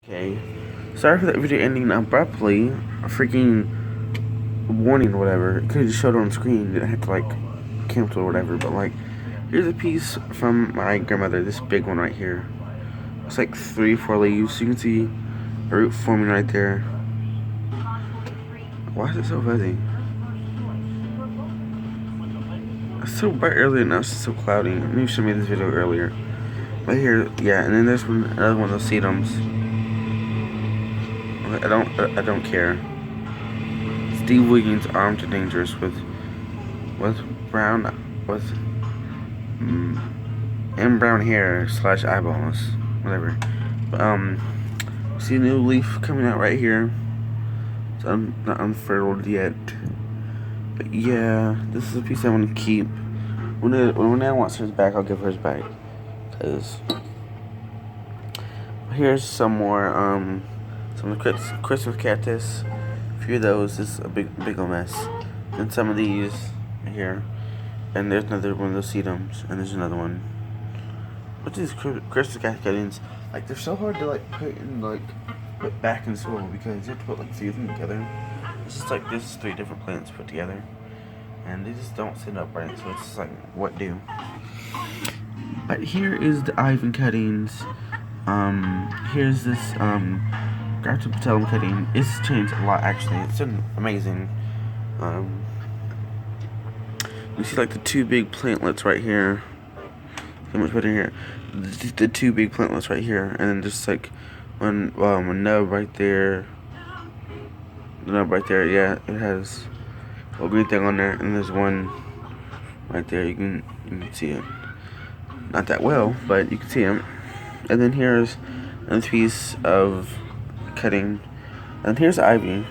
Okay, sorry for that video ending abruptly. A freaking warning or whatever. It could have just showed on screen. Didn't have to like cancel or whatever. But like, here's a piece from my grandmother. This big one right here. It's like 3-4 leaves. You can see a root forming right there. Why is it so fuzzy? It's so bright earlier now. It's so cloudy. Maybe you should have made this video earlier. Right here, yeah. And then there's another one of those sedums. I don't care. Steve Wiggins armed and dangerous with brown and brown hair / eyeballs, whatever. See a new leaf coming out right here. It's not unfurled yet, but yeah, this is a piece I want to keep. When Anna wants hers back, I'll give hers back. Cause here's some more some of the Christmas cactus. A few of those. This is a big old mess. And some of these here. And there's another one of those sedums. And there's another one. But these Christmas cactus cuttings, like they're so hard to like put back in soil because you have to put like 3 of them together. It's just like this is 3 different plants put together. And they just don't sit up right, so it's just like what do. But here is the Ivan cuttings. Here's this Gartopatelum cutting. It's changed a lot actually. It's been amazing. You see like the 2 big plantlets right here. So much better here. The 2 big plantlets right here, and then just like a nub right there. The nub right there, yeah, it has a little green thing on there, and there's one right there. You can see it. Not that well, but you can see them. And then here's another piece of cutting. And here's ivy.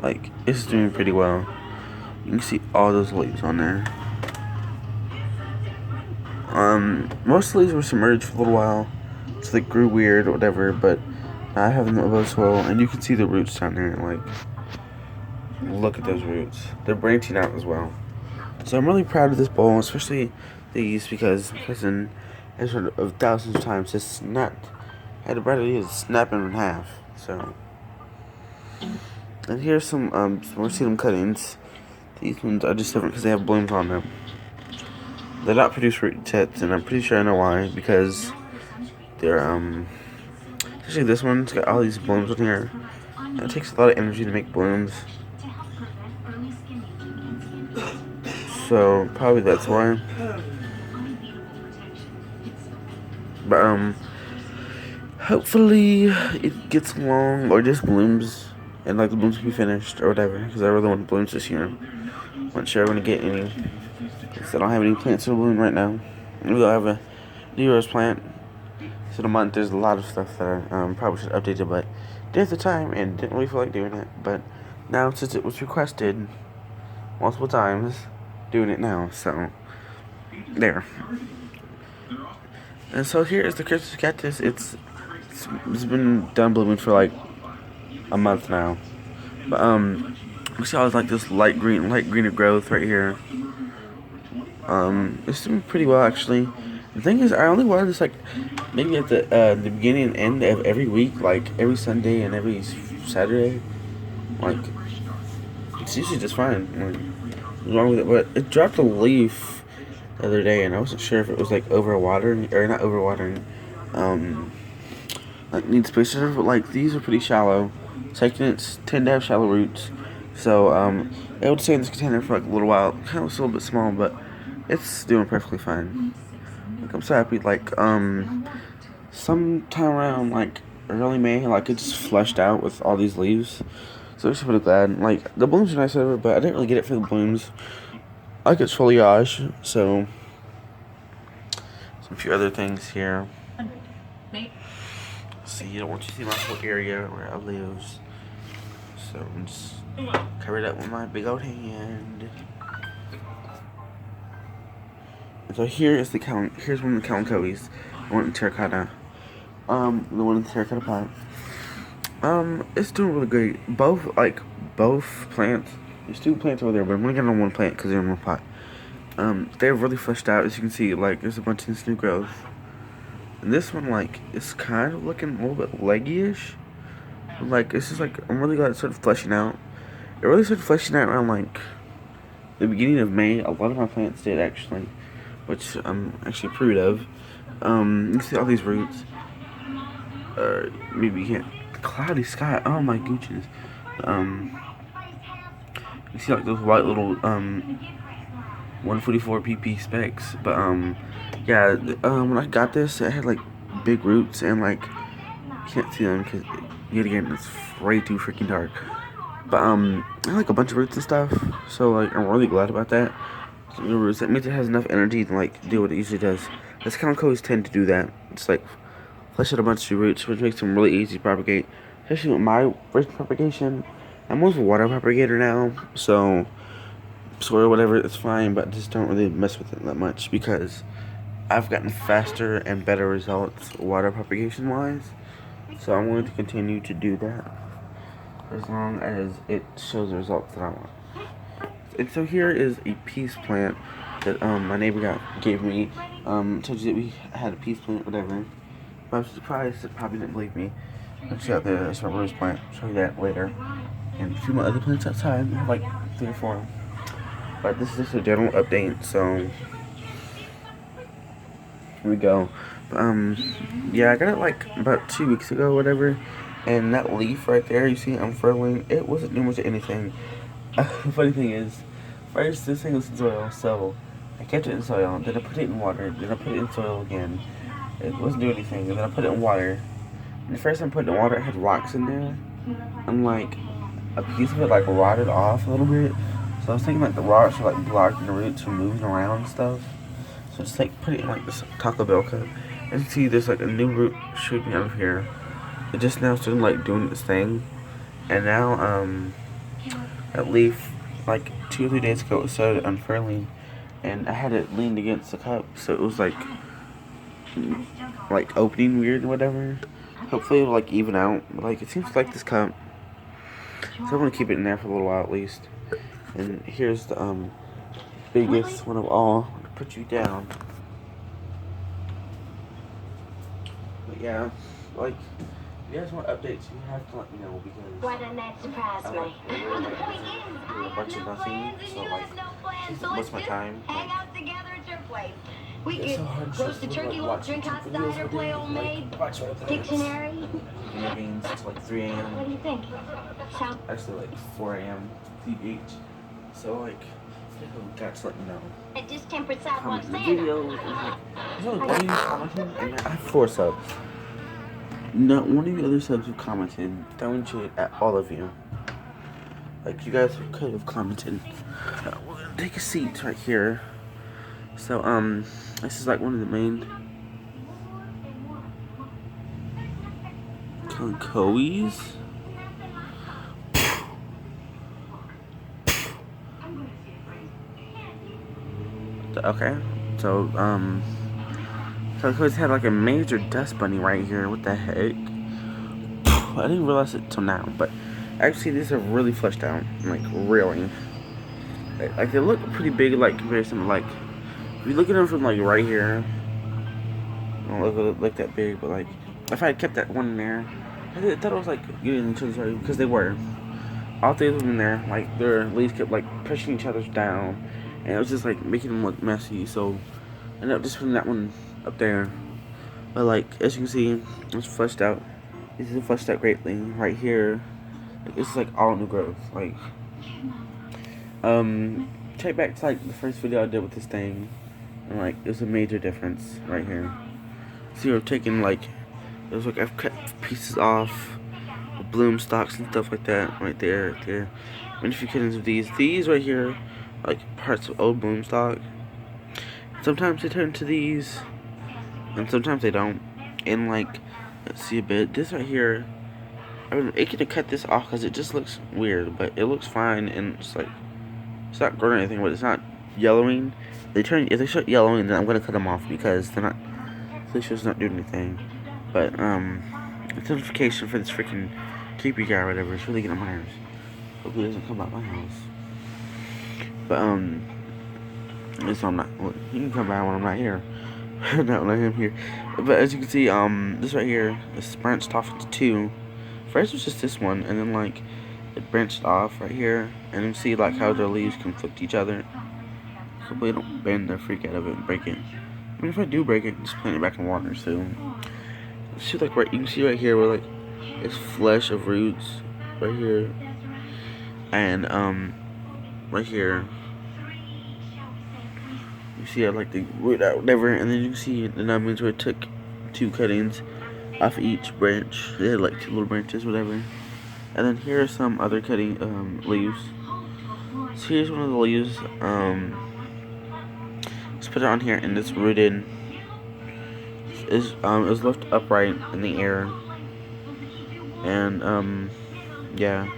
Like, it's doing pretty well. You can see all those leaves on there. Most of the leaves were submerged for a little while, so they grew weird or whatever, but now I have them above soil, and you can see the roots down there. Like, look at those roots. They're branching out as well. So I'm really proud of this bowl, especially these, because my cousin has heard of thousands of times just snapped. Had a bright idea to snap them in half. So, and here's some more sedum cuttings. These ones are just different because they have blooms on them. They're not produced root tips, and I'm pretty sure I know why, because they're especially this one's got all these blooms on here. And it takes a lot of energy to make blooms. So probably that's why. But hopefully it gets along or just blooms, and like the blooms can be finished or whatever. Because I really want blooms this year. I'm not sure I'm gonna get any. Because I don't have any plants to bloom right now. Maybe I'll have a New Rose plant. So in a month there's a lot of stuff that I probably should update it, but didn't have the time and didn't really feel like doing it. But now since it was requested multiple times, doing it now. So there. And so here is the Christmas cactus. It's been done blooming for like a month now. But you see all like this light greener growth right here. It's doing pretty well actually. The thing is, I only water this like maybe at the beginning and end of every week, like every Sunday and every Saturday. Like it's usually just fine. Like, what's wrong with it? But it dropped a leaf the other day, and I wasn't sure if it was like overwatering or not overwatering. Like needs space or whatever, but like these are pretty shallow. Succulents tend to have shallow roots, so it would stay in this container for like a little while. Kind of a little bit small, but it's doing perfectly fine. Like I'm so happy. Like sometime around like early May, like it just flushed out with all these leaves. So I'm just really glad. Like the blooms are nice over, but I didn't really get it for the blooms. I like its foliage, so some few other things here. See, you don't want you to see my whole area where I live. So I'm just cover it up with my big old hand. And so here's one of the Kalanchoes. The one in terracotta. The one in the terracotta pot. It's doing really great. Both plants. There's 2 plants over there, but I'm only getting on 1 plant because they're in 1 pot. They're really fleshed out, as you can see. Like there's a bunch of this new growth. And this one, like, is kind of looking a little bit leggy-ish. Like, it's just like, I'm really glad it started fleshing out. It really started fleshing out around, like, the beginning of May. A lot of my plants did, actually, which I'm actually proud of. You see all these roots. Maybe you can't. Cloudy sky. Oh my goodness. You see like those white little 144 pp specs, but yeah. When I got this, it had like big roots and like you can't see them because yet again it's way too freaking dark. But I had like a bunch of roots and stuff, so like I'm really glad about that. So, roots, that means it has enough energy to like do what it usually does. This Calicoes tend to do that. It's like flesh out a bunch of roots, which makes them really easy to propagate. Especially with my version propagation. I'm mostly water propagator now, so soil or whatever, it's fine, but just don't really mess with it that much because I've gotten faster and better results water propagation wise. So I'm going to continue to do that as long as it shows the results that I want. And so here is a peace plant that my neighbor gave me. Told you that we had a peace plant, whatever. But I'm surprised that probably didn't believe me. Let's see out there, there's my rose plant. I'll show you that later. And a few more other plants outside. I have like 3 or 4. But this is just a general update, so here we go. Yeah, I got it like about 2 weeks ago, whatever. And that leaf right there, you see unfurling, it wasn't doing much of anything. The funny thing is, first this thing was in soil, so I kept it in soil, then I put it in water, then I put it in soil again. It wasn't doing anything, and then I put it in water. And the first time I put it in water, it had rocks in there. And like, a piece of it like rotted off a little bit. So I was thinking like the rocks were like blocking the roots from moving around and stuff. So just like put it in like this Taco Bell cup. As you can see, there's like a new root shooting out of here. It just now started like doing its thing. And now, that leaf, like 2 or 3 days ago, it started unfurling. And I had it leaned against the cup, so it was like opening weird or whatever. Hopefully it'll like even out. But like it seems like this cup. So I'm gonna keep it in there for a little while at least. And here's the biggest one of all. I'm gonna put you down. But yeah, like if you guys want updates, you have to let me know because why doesn't that surprise me? Well, the point is, a bunch of nothing, so like what's my time? Hang out together at your place. We It's could so hard roast a to turkey, watch drink hot YouTube videos cider, with play you, homemade like, watch my plans. Dictionary. Meetings until like 3 a.m. What do you think? Sound Actually like 4 a.m. TH. So like, you got to let me know. a distempered sidewalk Comment in the Santa. video. There's only one of you commented, and I have 4 subs. Not one of you other subs who commented. Throwing shade at all of you. Like you guys could have commented. We're gonna take a seat right here. So this is like one of the main Calicoes. Okay, so Calicoes had like a major dust bunny right here. What the heck? I didn't realize it till now, but actually these are really fleshed out, like really. Like they look pretty big, like compared to some like. If you look at them from like right here, they don't look that big, but like if I had kept that one in there, I thought it was like getting each other's right because they were. All 3 of them in there, like their leaves kept like pushing each other's down, and it was just like making them look messy. So I ended up just putting that one up there. But like as you can see, it's fleshed out. This is fleshed out greatly right here. Like, it's like all new growth. Like check back to like the first video I did with this thing. And like there's a major difference right here. See, I've taken like it was like I've cut pieces off the bloom stalks and stuff like that right there, right there. And if you cut into these right here, like parts of old bloom stalk. Sometimes they turn to these, and sometimes they don't. And like, let's see a bit. This right here, I mean, it could have cut this off because it just looks weird, but it looks fine and it's like it's not growing or anything, but it's not yellowing. If they start yellowing, then I'm gonna cut them off because they're not. This show's not doing anything. But it's notification for this freaking creepy guy or whatever. It's really getting on my nerves. Hopefully, it doesn't come out my house. But at least I'm not. Well, he can come by when I'm not here. Not when I am here. But as you can see, this right here is branched off into two. First was just this one, and then like it branched off right here, and you see like how the leaves conflict each other. Hopefully, don't bend the freak out of it and break it. I mean, if I do break it, just plant it back in water. So, see like right, you can see right here where like it's flesh of roots right here, and right here. You see I like the root out, whatever, and then you can see the numbers where it took two cuttings off each branch. They had like two little branches, whatever. And then here are some other cutting leaves. So here's one of the leaves. Let's put it on here, and it's rooted. It was left upright in the air, and yeah.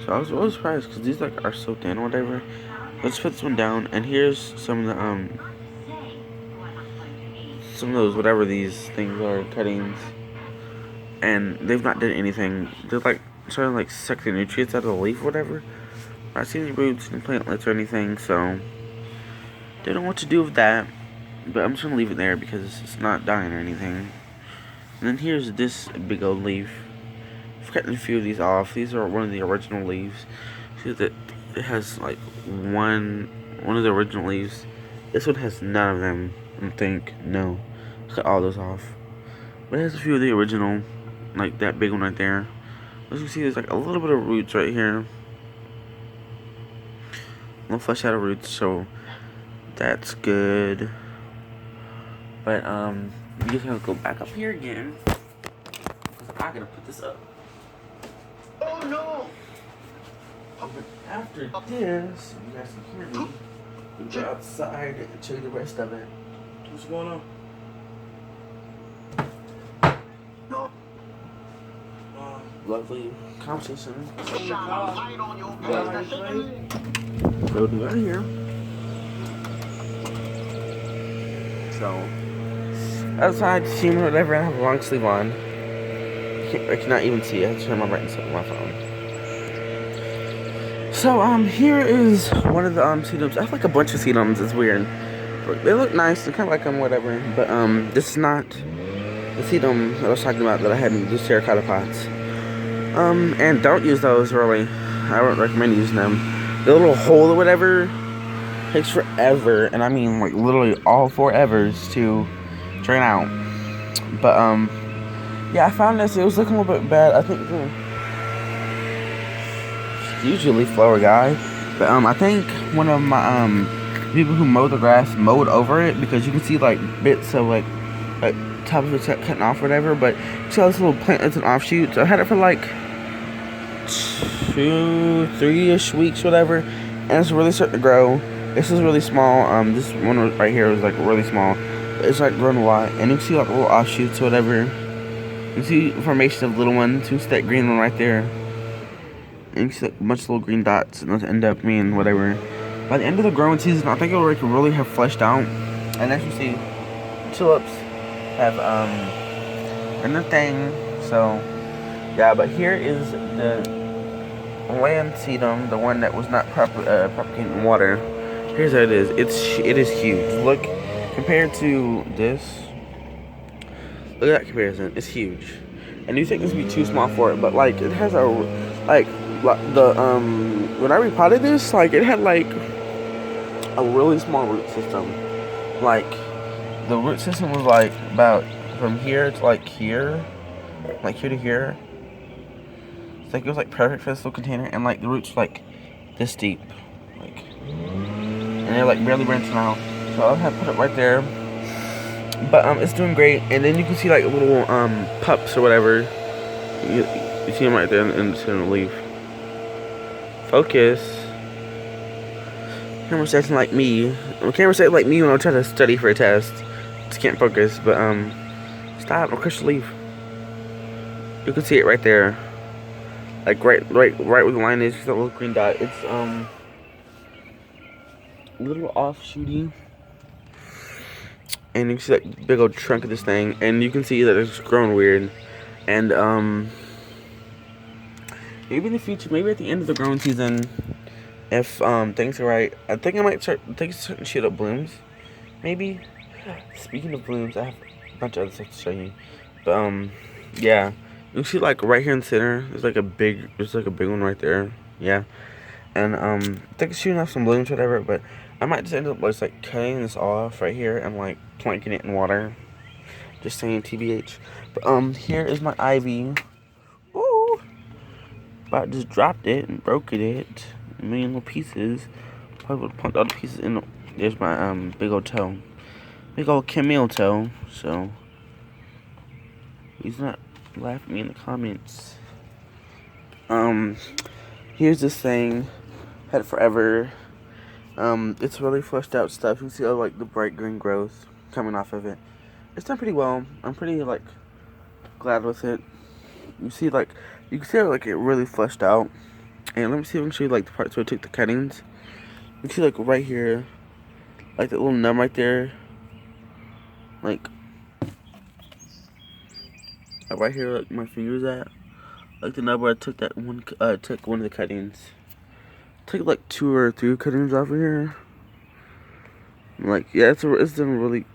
So I was really surprised because these like are so thin or whatever. Let's put this one down, and here's some of the some of those whatever these things are cuttings, and they've not done anything. They're like trying to like suck the nutrients out of the leaf or whatever. I don't see any roots and plantlets or anything, so don't know what to do with that. But I'm just gonna leave it there because it's not dying or anything. And then here's this big old leaf. I've cut a few of these off. These are one of the original leaves. See that it has like one of the original leaves. This one has none of them. I think no. Cut all those off. But it has a few of the original, like that big one right there. As you can see, there's like a little bit of roots right here. A little flesh out of roots, so that's good. But you just have to go back up here again. Because I gotta put this up. Oh no! After this, you guys can hear me. We go outside and show you the rest of it. What's going on? No. Lovely conversation. Shine a light on your face. We'll do right here. So, outside, seeing whatever, I have a long sleeve on. I cannot even see it. I have to turn my brightness up on my phone. So, here is one of the sedums. I have like a bunch of sedums. It's weird. They look nice. I kind of like them, whatever. But this is not the sedum that I was talking about that I had in these terracotta pots. And don't use those really. I don't recommend using them. The little hole or whatever takes forever, and I mean like literally all 4 evers to drain out. But yeah, I found this. It was looking a little bit bad. I think usually flower guy, but I think one of my people who mow the grass mowed over it because you can see like bits of like top of it cutting off or whatever. But you see all this little plantlets and offshoots. I had it for like 2-3ish weeks, whatever, and it's really starting to grow. This is really small. This one right here is like really small. But it's like grown a lot, and you can see like little offshoots or whatever. You can see formation of little ones. You can see that green one right there. And you can see like a bunch of little green dots, and those end up being whatever. By the end of the growing season, I think it'll like really have fleshed out. And as you see, tulips have and the thing. So yeah, but here is the land sedum, the one that was not propagated in water. Here's how it is. It is huge. Look, compared to this, look at that comparison. It's huge. And you think this would be too small for it, but like it has a like the when I repotted this, like it had like a really small root system. Like the root system was like about from here to like here to here. It's like it was like perfect for this little container, and like the roots were like this deep, like, and they're like barely branching out. So I'll have to put it right there. But it's doing great, and then you can see like little pups or whatever. You see them right there in the leaf. Focus. Camera's acting like me. Camera's acting like me when I try to study for a test. Just can't focus. But stop. I'll crush the leaf. You can see it right there. Like right where the line is. That little green dot. It's a little offshooty. And you can see that big old trunk of this thing, and you can see that it's growing weird. And maybe in the future, maybe at the end of the growing season, if things are right, I think I might start taking certain shit up blooms, maybe. Speaking of blooms, I have a bunch of other stuff to show you. But yeah, you see like right here in the center, there's like a big one right there. Yeah, and I think it's shooting off some blooms, whatever. But I might just end up just like cutting this off right here and like planting it in water. Just saying, TBH. But here is my ivy. Ooh, but I just dropped it and broke it. A million little pieces. Probably would put all the pieces in. There's my big old toe. Big old camel toe. So he's not laughing at me in the comments. Here's this thing. Had it forever. It's really fleshed out stuff. You can see all like the bright green growth coming off of it. It's done pretty well. I'm pretty like glad with it. You see like you can see how like it really fleshed out. And let me see if I can show you like the parts where I took the cuttings. You can see like right here, like that little nub right there. Like right here, like my fingers at. Like the nub where I took that one. Took one of the cuttings. Took like 2 or 3 cuttings off of here. Like yeah, it's done really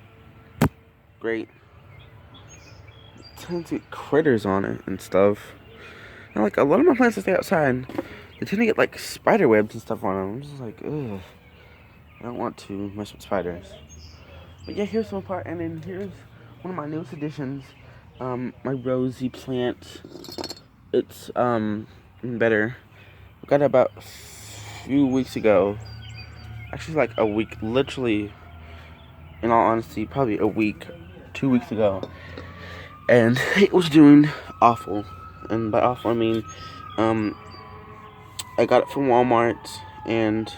great. Tons of critters on it and stuff. And like a lot of my plants that stay outside, they tend to get like spider webs and stuff on them. I'm just like, ugh. I don't want to mess with spiders. But yeah, here's one part, and then here's one of my newest additions. My rosy plant. It's better. I got it about a few weeks ago. Actually, like a week, literally. In all honesty, probably a week, 2 weeks ago. And it was doing awful. And by awful, I mean, I got it from Walmart. And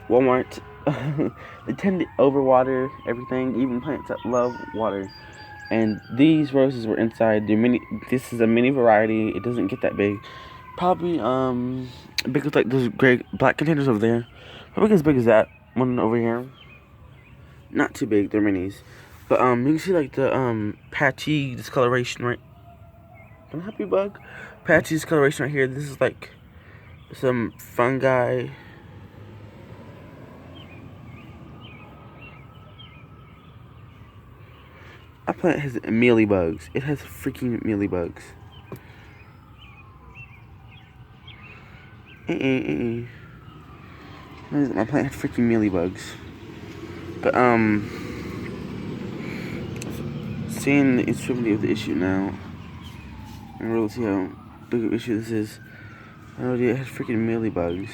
Walmart, they tend to overwater everything, even plants that love water. And these roses were inside. This is a mini variety. It doesn't get that big. Probably, big as like those gray, black containers over there. Probably as big as that one over here. Not too big, they're minis. But you can see like the patchy discoloration right. Can I help you, bug? Patchy discoloration right here. This is like some fungi. My plant has mealybugs. It has freaking mealybugs. My plant has freaking mealybugs. But seeing the extremity of the issue now, I really see how big of an issue this is. Oh, it has freaking mealybugs.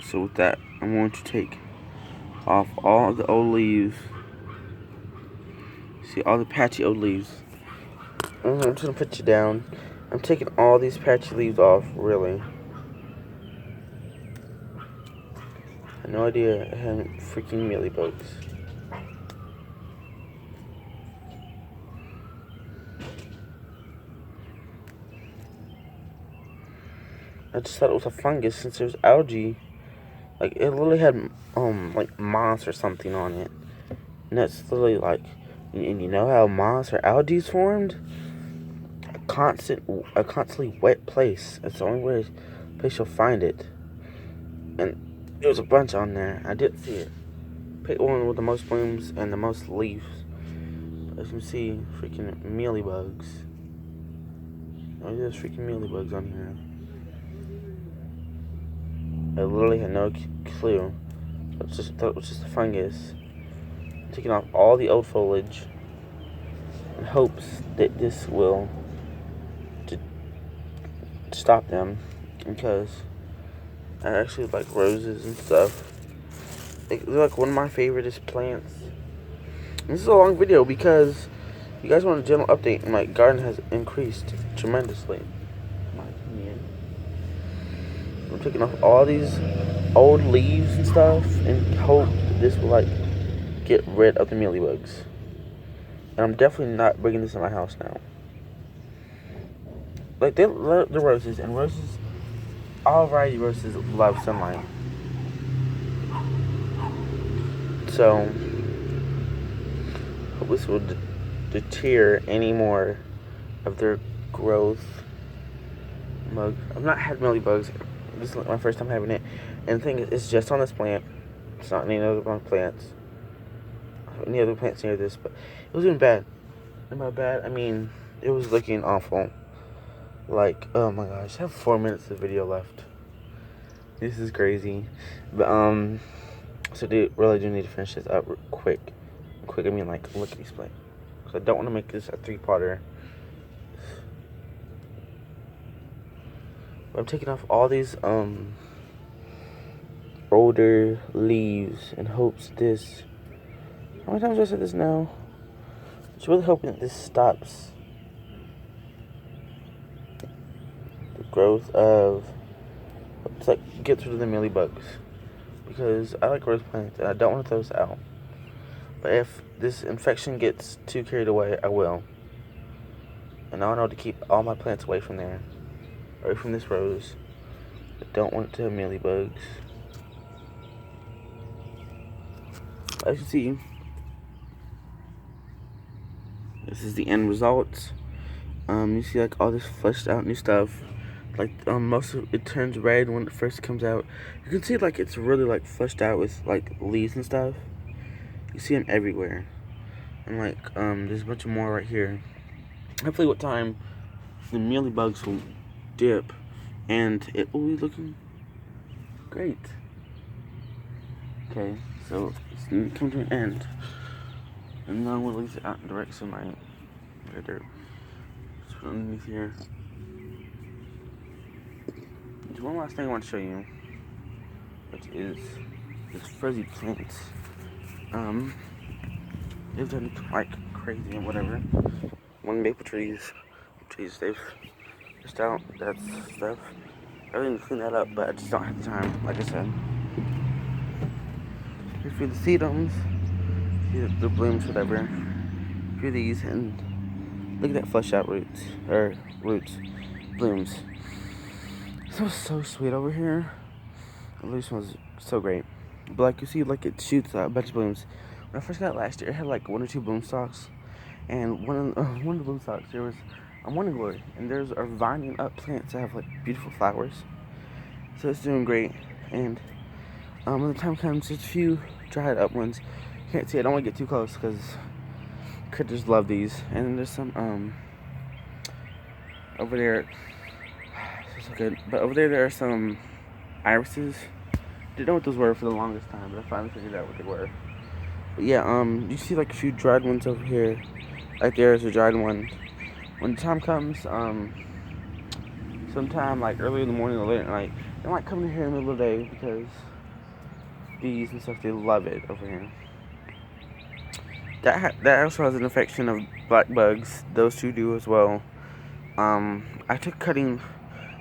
So with that, I'm going to take off all the old leaves. See all the patchy old leaves. I'm just gonna put you down. I'm taking all these patchy leaves off, really. I had no idea I had freaking mealybugs. I just thought it was a fungus since there's algae. Like it literally had like moss or something on it. And that's literally like, and you know how moss or algae is formed? A constantly wet place. It's the only place you'll find it. And there was a bunch on there. I didn't see it. Pick one with the most blooms and the most leaves. As you can see, freaking mealybugs. Oh, there's freaking mealybugs on here. I literally had no clue. I thought it was just a fungus. Taking off all the old foliage in hopes that this will stop them, because I actually like roses and stuff. They're like one of my favoriteest plants. This is a long video because you guys want a general update, and my garden has increased tremendously, in my opinion. I'm taking off all these old leaves and stuff in hope that this will like get rid of the mealybugs. And I'm definitely not bringing this in my house now. Like the roses, and roses, all variety of roses love sunlight. So hope this will deter any more of their growth. I've not had mealybugs. This is my first time having it. And the thing is, it's just on this plant. It's not any other plants. any other plants near this, but it was doing bad. And by bad, I mean it was looking awful. Like, oh my gosh, I have 4 minutes of video left. This is crazy. But so really do need to finish this up quick. Quick, I mean like look at these plants. So I don't want to make this a 3-parter. I'm taking off all these older leaves in hopes this. How many times have I said this now? Just really hoping that this stops the growth of. It's like gets rid of the mealybugs, because I like rose plants and I don't want to throw this out. But if this infection gets too carried away, I will. And I know to keep all my plants away from there, away from this rose. I don't want it to have mealybugs. As you see, this is the end result. You see like all this fleshed out new stuff. Like most of it turns red when it first comes out. You can see like it's really like fleshed out with like leaves and stuff. You see them everywhere. And like there's a bunch of more right here. Hopefully with time the mealybugs will dip and it will be looking great. Okay, so it's gonna come to an end. And now I'm gonna leave it out in direct sunlight. Right there. Just put it underneath here. There's one last thing I want to show you, which is this fuzzy plant. They've done like crazy and whatever. One maple trees, they've just out that stuff. I really need to clean that up, but I just don't have the time, like I said. Here's for the sedums, see the blooms, whatever. Here's these, and look at that flesh out roots, blooms. It smells so sweet over here. It really smells so great. But like you see, like it shoots out a bunch of blooms. When I first got it last year, it had like 1 or 2 bloom stalks, and one of the bloom stalks there was a morning glory, and there's are vining up plants that have like beautiful flowers. So it's doing great. And when the time comes, there's a few dried up ones. Can't see. I don't want to get too close because critters love these. And then there's some over there. So good. But over there are some irises. Didn't know what those were for the longest time, but I finally figured out what they were. But yeah, you see like a few dried ones over here. Right there is a dried one. When the time comes, sometime like early in the morning or late at night, they might come in here in the middle of the day because bees and stuff, they love it over here. That also has an infection of black bugs. Those two do as well. I took cutting.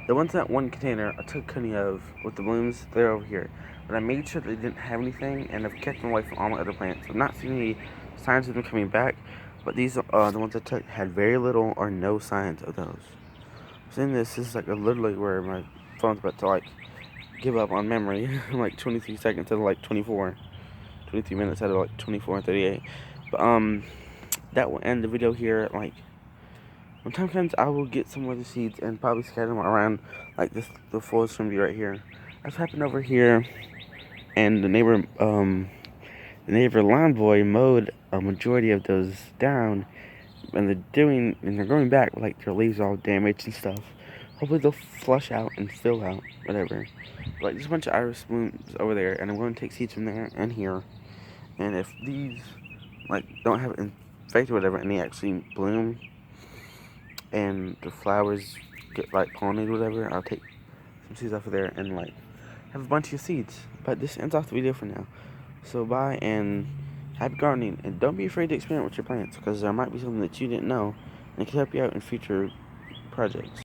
The ones in that one container, I took cutting of with the blooms. They're over here, but I made sure that they didn't have anything, and I've kept them away from all my other plants. I've not seen any signs of them coming back, but these the ones I took had very little or no signs of those. So in this is like literally where my phone's about to like give up on memory. Like 23 seconds instead of like 23 minutes out of like 24 and 38. But that will end the video here. Like when time comes, I will get some of the seeds and probably scatter them around like this. The forest from you right here. That's happened over here, and the neighbor lawn boy mowed a majority of those down, and they're growing back with like their leaves all damaged and stuff. Hopefully they'll flush out and fill out, whatever. Like there's a bunch of iris blooms over there, and I'm going to take seeds from there and here. And if these like don't have infected or whatever, and they actually bloom, and the flowers get like pollinated or whatever, I'll take some seeds off of there and like have a bunch of seeds. But this ends off the video for now. So bye and happy gardening, and don't be afraid to experiment with your plants, because there might be something that you didn't know and it can help you out in future projects.